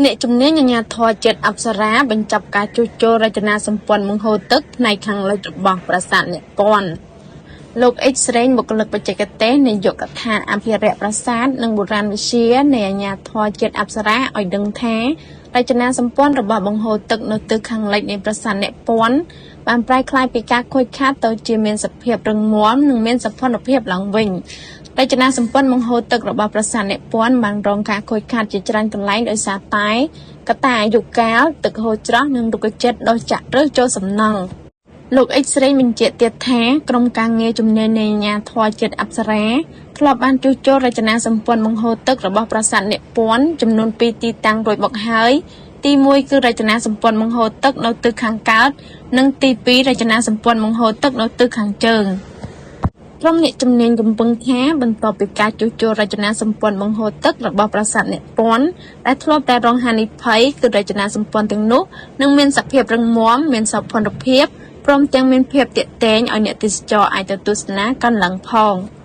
អ្នកជំនាញអាជ្ញាធរជាតិអប្សរាបញ្ចប់ការជួសជុលរចនាសម្ព័ន្ធបង្ហូរទឹកផ្នែកខាងលិចរបស់ប្រាសាទអ្នកពាន់លោកអ៊ិចស្រេងបុគ្គលិកបច្ចេកទេសនាយកដ្ឋានអភិរក្សប្រាសាទនិងបុរាណវិទ្យានៃអាជ្ញាធរជាតិអប្សរាឲ្យដឹងថារចនាសម្ព័ន្ធរបស់បង្ហូរទឹកនៅទិសខាងលិចនៃប្រាសាទអ្នកពាន់បានប្រែក្លាយពីការខូចខាតទៅជាមានសភាពរឹងមាំនិងមានសោភ័ណភាពឡើងវិញរចនាសម្ព័ន្ធបង្ហូរទឹករបស់ប្រាសាទអ្នកពាន់បានរងការខូចខាតជាច្រើនកន្លែងដោយសារតែកត្តាអាយុកាលទឹកហូរច្រោះនិងរុក្ខជាតិដុះចាក់រើសចូលសំណង់លោកអ៊ិចស្រេងបញ្ជាក់ទៀតថាក្រុមការងារជំនាញនៃអាជ្ញាធរជាតិអប្សរាធ្លាប់បានជួសជុលរចនាសម្ព័ន្ធបង្ហូរទឹករបស់ប្រាសាទអ្នកពាន់ចំនួន2ទីតាំងរួចមកហើយទី1គឺរចនាសម្ព័ន្ធបង្ហូរទឹកនៅទិសខាងកើតនិងទី2រចនាសម្ព័ន្ធបង្ហូរទឹកនៅទិសខាងជើងក្រុមអ្នកជំនាញកំពុងថាបន្ទាប់ពីការជួសជុលរចនាសម្ព័ន្ធបង្ហូរទឹករបស់ប្រាសាទអ្នកពាន់ដែលធ្លាប់តែរងហានិភ័យគឺរចនាសម្ព័ន្ធទាំងនោះនឹងមានសភាពរឹងមាំមានសោភ័ណភាពព្រមទាំងមានភាពទាក់ទាញឲ្យអ្នកទេសចរអាចទៅទស្សនាកាន់ឡើងផង។